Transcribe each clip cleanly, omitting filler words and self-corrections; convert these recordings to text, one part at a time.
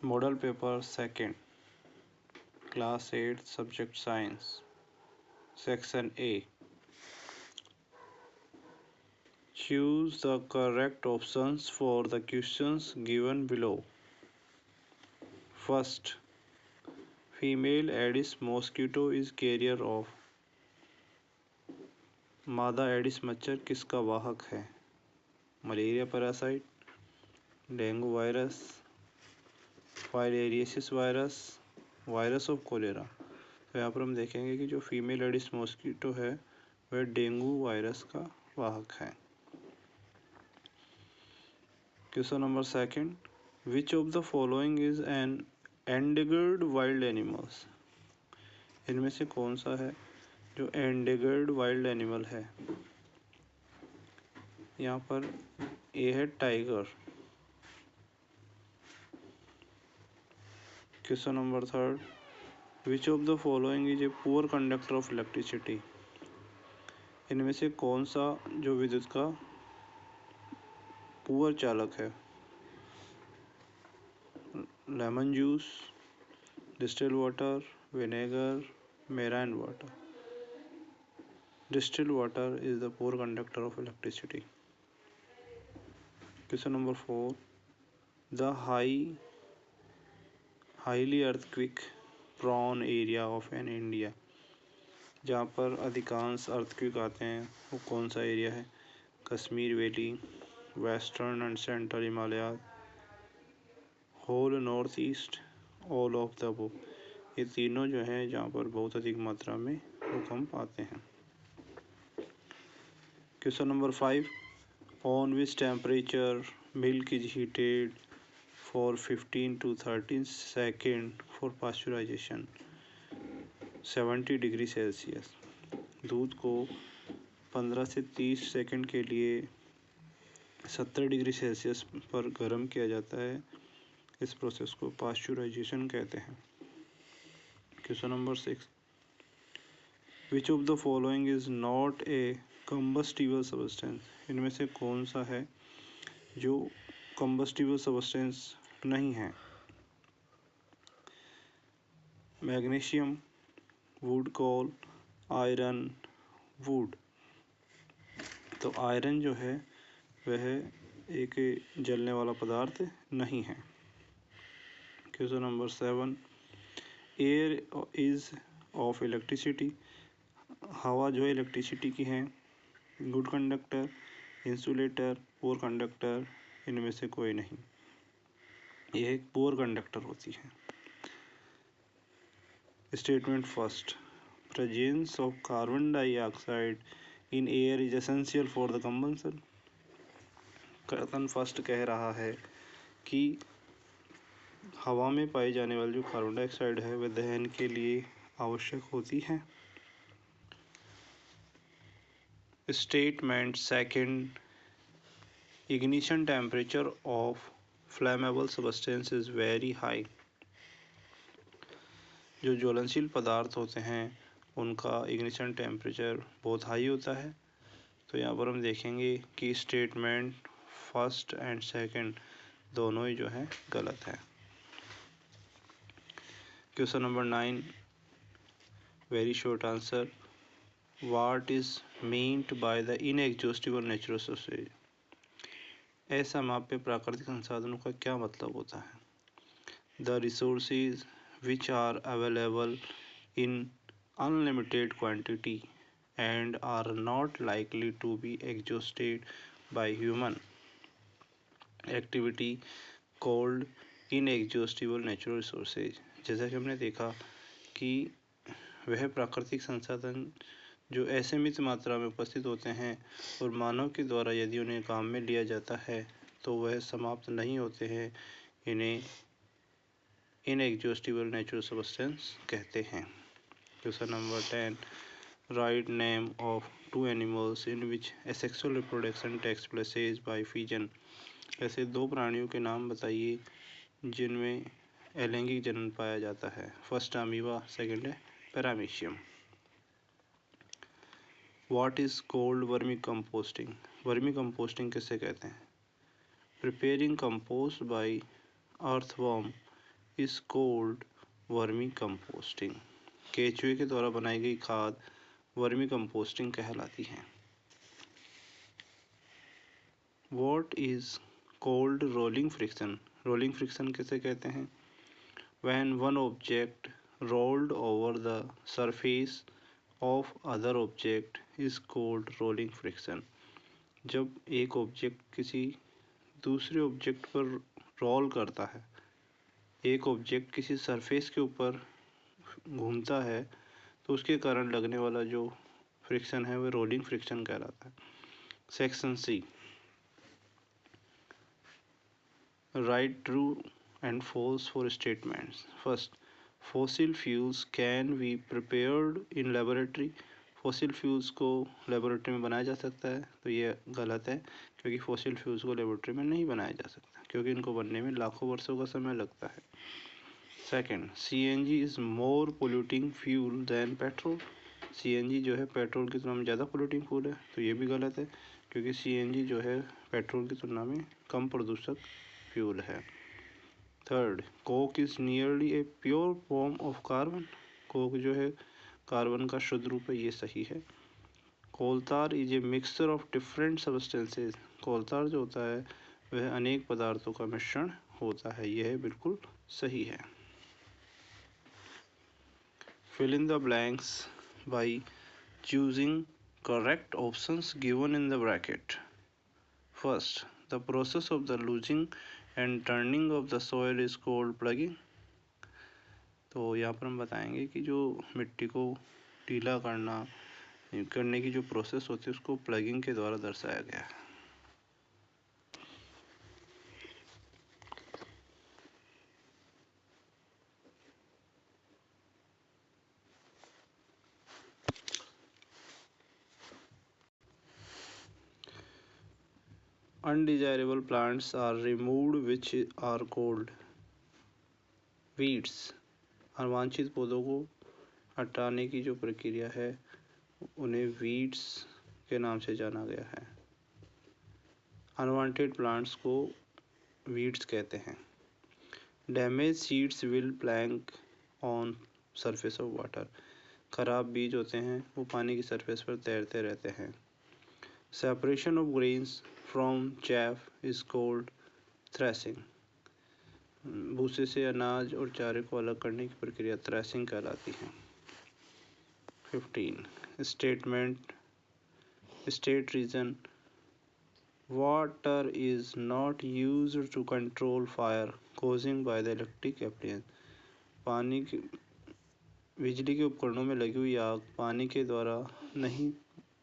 Model paper second, class 8, subject science, section A. Choose the correct options for the questions given below. First, female Aedes mosquito is carrier of. मादा Aedes मच्छर किसका वाहक है? Malaria parasite, dengue virus, filariasis virus, virus of cholera. तो यहाँ पर हम देखेंगे कि जो फीमेल एडिस मॉस्किटो है वह डेंगू वायरस का वाहक है। Question number second, which of the following is an endangered wild animals? इनमें से कौन सा है जो एंडेगर्ड वाइल्ड एनिमल है? यहाँ पर ए है tiger. Question number third, which of the following is a poor conductor of electricity? इनमें से कौन सा जो विद्युत का पुअर चालक है? Lemon juice, distil water, vinegar, marine water. Distil water is the poor conductor of electricity. Question number four, the highly earthquake prone area of an India. जहाँ पर अधिकांश अर्थक्वेक आते हैं वो कौन सा एरिया है? Kashmir valley, western and central Himalaya, whole north east, all of the above. ये तीनों जो हैं जहाँ पर बहुत अधिक मात्रा में भूकंप आते हैं। Question number 5, on which temperature milk is heated for 15 to 13 second for pasteurisation? 70 degree Celsius. दूध को 15 से 30 सेकंड के लिए 70 डिग्री सेल्सियस पर गर्म किया जाता है। इस प्रोसेस को पास्चुराइजेशन कहते हैं। Question number 6, which of the following is not a combustible substance? इनमें से कौन सा है जो कंबस्टिबल सब्सटेंस नहीं है? Magnesium, wood coal, iron, wood. तो आयरन जो है वह एक जलने वाला पदार्थ नहीं है। Question number 7, air is of electricity. हवा जो है इलेक्ट्रिसिटी की है। Good conductor, insulator, poor conductor, इनमें से कोई नहीं। यह एक पुअर कंडक्टर होती है। Statement first, presence of carbon dioxide in air is essential for the combustion. कथन फर्स्ट कह रहा है कि हवा में पाई जाने वाली जो कार्बन डाइऑक्साइड है वह दहन के लिए आवश्यक होती है। Statement second, ignition temperature of flammable substance is very high. जो ज्वलनशील पदार्थ होते हैं उनका इग्निशन टेम्परेचर बहुत हाई होता है। तो यहाँ पर हम देखेंगे कि स्टेटमेंट फर्स्ट एंड सेकंड दोनों ही जो है गलत है। Question number 9, very short answer, what is meant by the inexhaustible natural resources? असमाप्य प्राकृतिक संसाधनों का क्या मतलब होता है? The resources which are available in unlimited quantity and are not likely to be exhausted by human activity called inexhaustible natural resources। जैसा कि हमने देखा कि वह प्राकृतिक संसाधन जो असीमित मात्रा में उपस्थित होते हैं और मानव के द्वारा यदि उन्हें काम में लिया जाता है तो वह समाप्त नहीं होते हैं। इन्हें इनएग्जॉस्टिबल नेचुरल सब्सटेंस कहते हैं। Question number 10, write name of two animals in which asexual reproduction takes place by fission। ऐसे दो प्राणियों के नाम बताइए जिनमें अलैंगिक जनन पाया जाता है। फर्स्ट अमीबा, सेकंड है paramecium. What is called vermicomposting? Vermicomposting किसे कहते हैं? Preparing compost by earthworm is called vermicomposting. केचुए के द्वारा बनाई गई खाद वर्मी कंपोस्टिंग कहलाती है। What is called rolling friction? Rolling friction किसे कहते हैं? When one object rolled over the surface of other object is called rolling friction. जब एक ऑब्जेक्ट किसी दूसरे ऑब्जेक्ट पर रोल करता है, एक ऑब्जेक्ट किसी सरफेस के ऊपर घूमता है, तो उसके कारण लगने वाला जो फ्रिक्शन है वह रोलिंग फ्रिक्शन कहलाता है। Section C, write true and false for statements. First, fossil fuels can be prepared in laboratory. Fossil fuels को लेबोरेटरी में बनाया जा सकता है, तो ये गलत है, क्योंकि फॉसिल फ्यूल्स को लेबोरेटरी में नहीं बनाया जा सकता, क्योंकि इनको बनने में लाखों वर्षों का समय लगता है। Second, CNG is more polluting fuel than petrol. CNG जो है पेट्रोल की तुलना में ज़्यादा पोल्यूटिंग फ्यूल है, तो ये भी गलत है, क्योंकि सीएनजी जो है पेट्रोल की तुलना में कम प्रदूषक फ्यूल है। Third, Coke is nearly a pure form of carbon. Coke जो है कार्बन का शुद्ध रूप है, ये सही है। Coal tar is a mixture of different substances. Coal tar जो होता है वह अनेक पदार्थों का मिश्रण होता है, यह बिल्कुल सही है। Fill in the blanks by choosing correct options given in the bracket. First, the process of the loosing and turning of the soil is called ploughing. तो यहाँ पर हम बताएंगे कि जो मिट्टी को ढीला करने की जो प्रोसेस होती है उसको प्लगिंग के द्वारा दर्शाया गया है। Undesirable plants are removed which are called weeds. अवांछित पौधों को हटाने की जो प्रक्रिया है उन्हें वीड्स के नाम से जाना गया है। अनवांटेड प्लांट्स को वीड्स कहते हैं। Damage seeds will plank on surface of water. खराब बीज होते हैं वो पानी की सरफेस पर तैरते रहते हैं। Separation of grains from chaff is called threshing. भूसे से अनाज और चारे को अलग करने की प्रक्रिया थ्रेसिंग कहलाती है। 15. Statement state reason. Water is not used to control fire causing by the electric appliance. पानी की बिजली के उपकरणों में लगी हुई आग पानी के द्वारा नहीं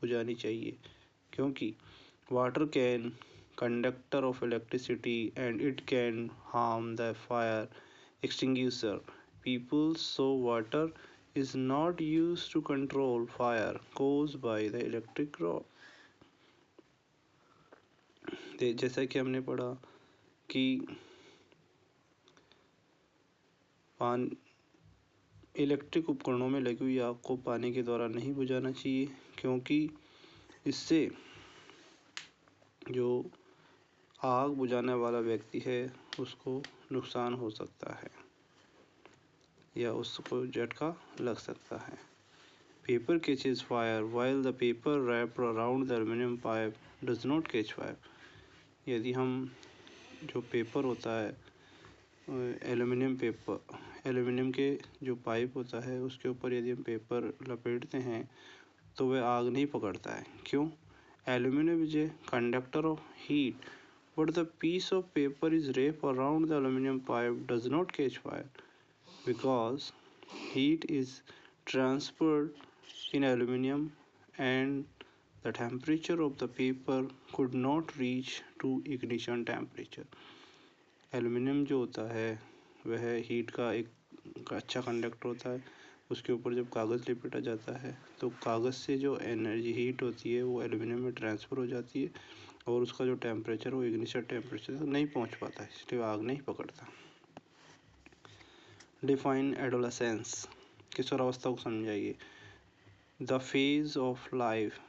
बुझानी चाहिए, क्योंकि water can conductor of electricity and it can harm the fire extinguisher. People, so water is not used to control fire caused by the electric rod. जैसा कि हमने पढ़ा कि इलेक्ट्रिक उपकरणों में लगी हुई आग को पानी के द्वारा नहीं बुझाना चाहिए, क्योंकि इससे जो आग बुझाने वाला व्यक्ति है उसको नुकसान हो सकता है या उसको झटका लग सकता है। Paper catches fire while the paper wrapped around the aluminium pipe does not catch fire. यदि हम जो पेपर होता है एल्यूमिनियम के जो पाइप होता है उसके ऊपर यदि हम पेपर लपेटते हैं तो वह आग नहीं पकड़ता है। क्यों? Aluminium is a conductor of heat, but the piece of paper is wrapped around the aluminum pipe does not catch fire because heat is transferred in aluminum and the temperature of the paper could not reach to ignition temperature. Aluminium जो होता है वह heat का एक अच्छा conductor होता है। उसके ऊपर जब कागज़ लिपेटा जाता है तो कागज़ से जो एनर्जी हीट होती है वो एल्यूमिनियम में ट्रांसफ़र हो जाती है और उसका जो टेम्परेचर वो इग्निशन टेम्परेचर तक नहीं पहुंच पाता है, इसलिए आग नहीं पकड़ता। Define adolescence. किशोरावस्था को समझाइए। The phase of life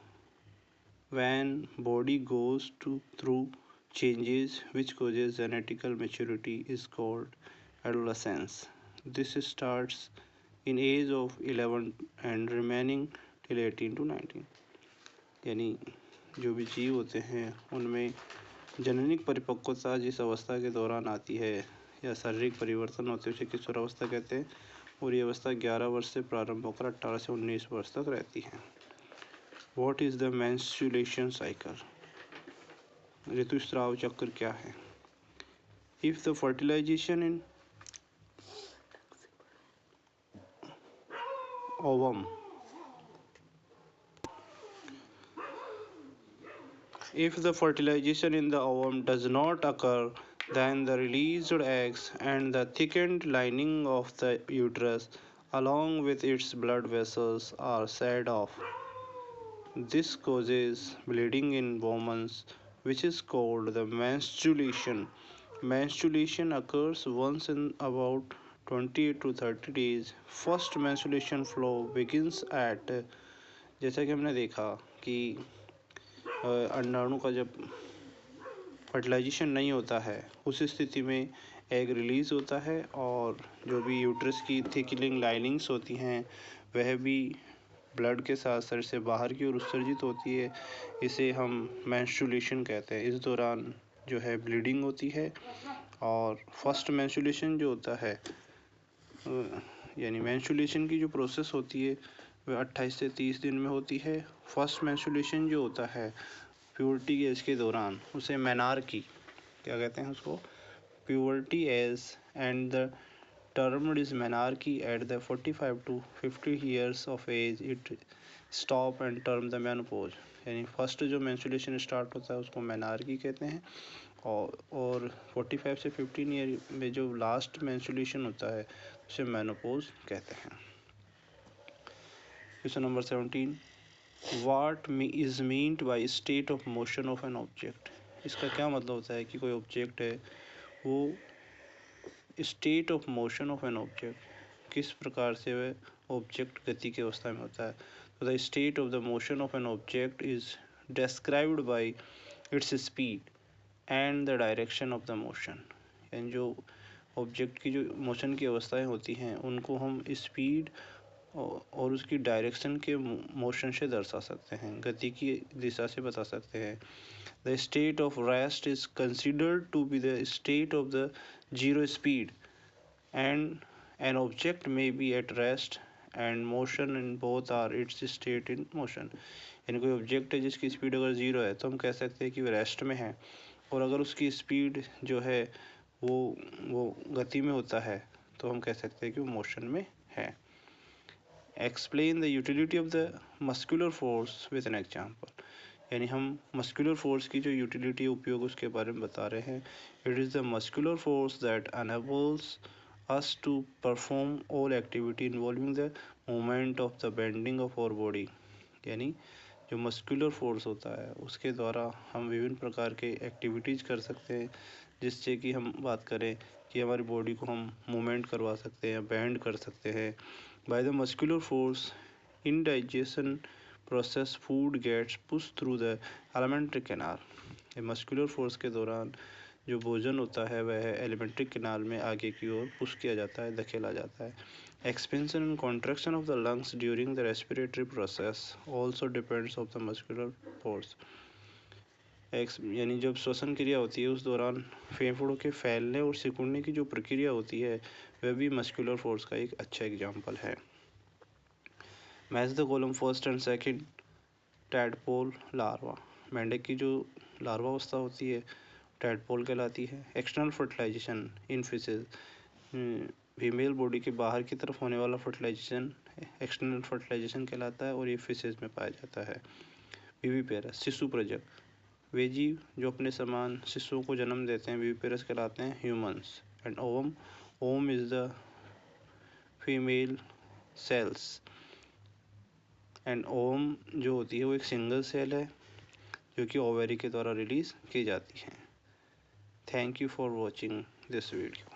when body goes through changes which causes genetical maturity is called adolescence. This starts in age of 11 and remaining till 18 to 19. यानी जो भी जीव होते हैं उनमें जननिक परिपक्वता जिस अवस्था के दौरान आती है या शारीरिक परिवर्तन होते हैं उसे किशोरावस्था कहते हैं, और ये अवस्था 11 वर्ष से प्रारंभ होकर 18 से 19 वर्ष तक रहती है। What is the menstruation cycle? ऋतुस्राव चक्र क्या है? If the fertilization in ovum If the fertilization in the ovum does not occur, then the released eggs and the thickened lining of the uterus, along with its blood vessels, are set off. This causes bleeding in women, which is called the menstruation. Menstruation occurs once in about 28 to 30 days. First menstruation flow begins at, जैसा कि हमने देखा कि अंडाणु का जब fertilisation नहीं होता है उस स्थिति में एग रिलीज़ होता है और जो भी यूट्रस की थिकनिंग लाइनिंग्स होती हैं वह भी ब्लड के साथ शरीर से बाहर की ओर उत्सर्जित होती है। इसे हम मेंस्ट्रुएशन कहते हैं। इस दौरान जो है ब्लीडिंग होती है और फर्स्ट मेंस्ट्रुएशन जो होता है यानी मेंस्ट्रुएशन की जो प्रोसेस होती है वह 28 से 30 दिन में होती है। फर्स्ट मेंस्ट्रुएशन जो होता है प्यूबर्टी एज के दौरान उसे मेनार्की क्या कहते हैं उसको, puberty as, and the term is menarche at the 45 to 50 years of age it stop and term the menopause. यानी फर्स्ट जो मेंस्ट्रुएशन स्टार्ट होता है उसको मेनार्की कहते हैं और 45 से 15 ईयर में जो लास्ट मेंस्ट्रुएशन होता है उसे मेनोपॉज कहते हैं। Question number 17, What is meant by state of motion of an object? इसका क्या मतलब होता है कि कोई ऑब्जेक्ट है वो state of motion of an object किस प्रकार से वह ऑब्जेक्ट गति की अवस्था में होता है। तो the state of the motion of an object is described bye its speed and the direction of the motion. यानी जो ऑब्जेक्ट की जो मोशन की अवस्थाएं होती हैं उनको हम स्पीड और उसकी डायरेक्शन के मोशन से दर्शा सकते हैं, गति की दिशा से बता सकते हैं। The state of rest is considered to be the state of the zero speed and an object may be at rest and motion in both or its state in motion. यानी कोई ऑब्जेक्ट है जिसकी speed अगर zero है तो हम कह सकते हैं कि वह रेस्ट में है, और अगर उसकी स्पीड जो है वो गति में होता है तो हम कह सकते हैं कि वो मोशन में है। Explain the utility of the muscular force with an example. यानी हम मस्कुलर फोर्स की जो यूटिलिटी उपयोग उसके बारे में बता रहे हैं। It is the muscular force that enables us to perform all activity involving the movement of the bending of our body। यानी जो मस्कुलर फोर्स होता है उसके द्वारा हम विभिन्न प्रकार के एक्टिविटीज़ कर सकते हैं, जिससे कि हम बात करें कि हमारी बॉडी को हम मूवमेंट करवा सकते हैं, बेंड कर सकते हैं। By the muscular force in digestion process food gets push through the alimentary canal. Muscular force के दौरान जो भोजन होता है वह एलिमेंट्री कैनाल में आगे की ओर पुश किया जाता है, धकेला जाता है। Expansion and contraction of the lungs during the respiratory process also depends of the muscular force. यानी जब श्वसन क्रिया होती है उस दौरान फेफड़ों के फैलने और सिकुड़ने की जो प्रक्रिया होती है वह भी मस्कुलर फोर्स का एक अच्छा एग्जाम्पल है। Match the column first and second. Tadpole larva, मेंढक की जो लार्वा अवस्था होती है टैडपोल कहलाती है। एक्सटर्नल फर्टिलाइजेशन इन फिशेज, फीमेल बॉडी के बाहर की तरफ होने वाला फर्टिलाइजेशन एक्सटर्नल फर्टिलाइजेशन कहलाता है और ये फिशेज में पाया जाता है। विविपेरस, शिशु प्रजक, वे जीव जो अपने समान शिशुओं को जन्म देते हैं विविपेरस कहलाते हैं। Humans and ovum, ovum is the female cells and ovum जो होती है वो एक सिंगल सेल है जो कि ओवेरी के द्वारा रिलीज की जाती है। Thank you for watching this video.